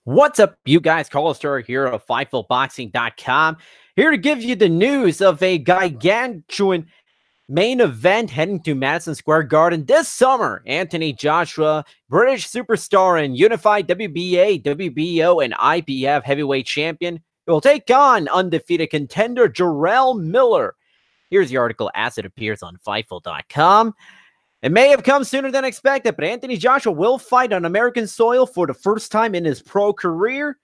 What's up, you guys? Carlos Story here of FightfulBoxing.com. Here to give you the news of a gargantuan main event heading to Madison Square Garden this summer. Anthony Joshua, British superstar and unified WBA, WBO, and IBF heavyweight champion, will take on undefeated contender Jarrell Miller. Here's the article as it appears on Fightful.com. It may have come sooner than expected, but Anthony Joshua will fight on American soil for the first time in his pro career.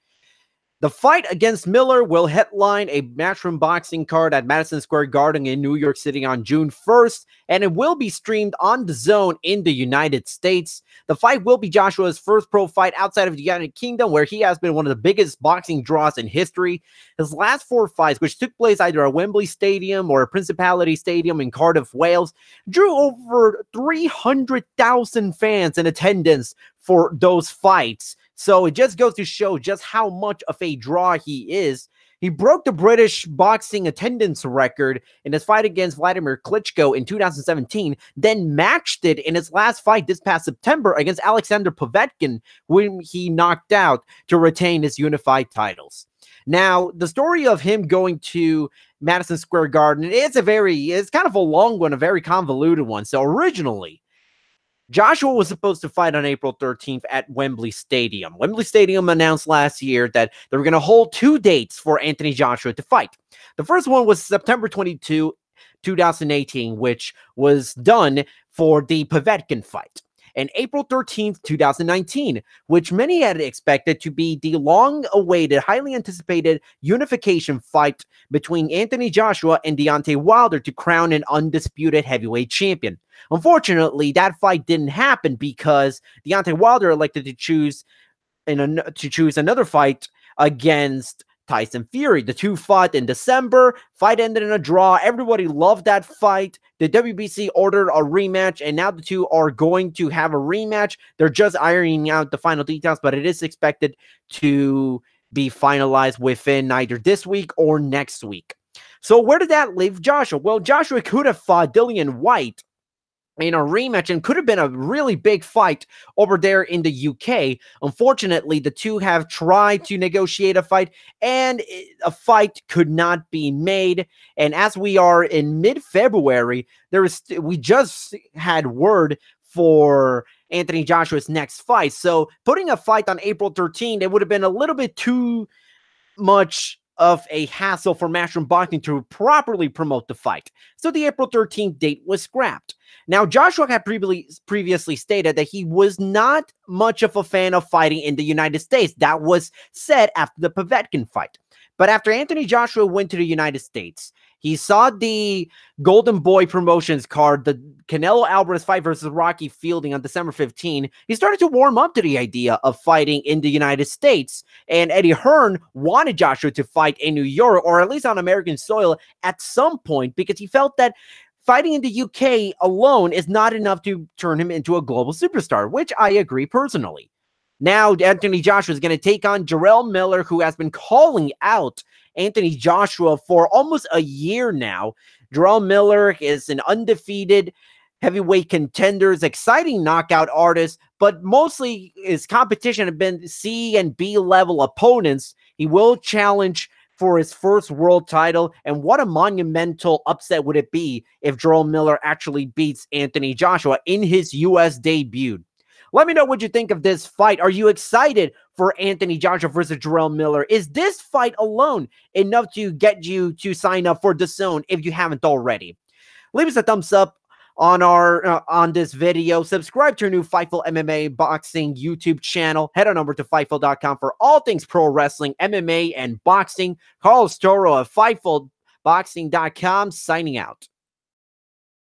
The fight against Miller will headline a Matchroom Boxing card at Madison Square Garden in New York City on June 1st, and it will be streamed on DAZN in the United States. The fight will be Joshua's first pro fight outside of the United Kingdom, where he has been one of the biggest boxing draws in history. His last 4 fights, which took place either at Wembley Stadium or Principality Stadium in Cardiff, Wales, drew over 300,000 fans in attendance for those fights. So it just goes to show just how much of a draw he is. He broke the British boxing attendance record in his fight against Vladimir Klitschko in 2017, then matched it in his last fight this past September against Alexander Povetkin, whom he knocked out to retain his unified titles. Now, the story of him going to Madison Square Garden, it's kind of a long one, a very convoluted one. So originally, Joshua was supposed to fight on April 13th at Wembley Stadium. Wembley Stadium announced last year that they were going to hold 2 dates for Anthony Joshua to fight. The first one was September 22, 2018, which was done for the Povetkin fight. And April 13th, 2019, which many had expected to be the long-awaited, highly anticipated unification fight between Anthony Joshua and Deontay Wilder to crown an undisputed heavyweight champion. Unfortunately, that fight didn't happen because Deontay Wilder elected to choose another fight against Tyson Fury. The two fought in December. Fight ended in a draw. Everybody loved that fight. The WBC ordered a rematch, and now the two are going to have a rematch. They're just ironing out the final details, but it is expected to be finalized within either this week or next week. So where did that leave Joshua? Well, Joshua could have fought Dillian White in a rematch and could have been a really big fight over there in the UK. Unfortunately, the two have tried to negotiate a fight, and a fight could not be made. And as we are in mid-February, we just had word for Anthony Joshua's next fight. So putting a fight on April 13th, it would have been a little bit too much of a hassle for Matchroom Boxing to properly promote the fight. So the April 13th date was scrapped. Now, Joshua had previously stated that he was not much of a fan of fighting in the United States. That was said after the Povetkin fight. But after Anthony Joshua went to the United States, he saw the Golden Boy Promotions card, the Canelo Alvarez fight versus Rocky Fielding on December 15. He started to warm up to the idea of fighting in the United States. And Eddie Hearn wanted Joshua to fight in New York, or at least on American soil at some point, because he felt that fighting in the UK alone is not enough to turn him into a global superstar, which I agree personally. Now, Anthony Joshua is going to take on Jarrell Miller, who has been calling out Anthony Joshua for almost a year now. Jarrell Miller is an undefeated heavyweight contender, exciting knockout artist, but mostly his competition have been C and B level opponents. He will challenge for his first world title, and what a monumental upset would it be if Jarrell Miller actually beats Anthony Joshua in his U.S. debut. Let me know what you think of this fight. Are you excited for Anthony Joshua versus Jarrell Miller? Is this fight alone enough to get you to sign up for DAZN if you haven't already? Leave us a thumbs up on this video. Subscribe to our new Fightful MMA Boxing YouTube channel. Head on over to Fightful.com for all things pro wrestling, MMA, and boxing. Carlos Toro of FightfulBoxing.com signing out.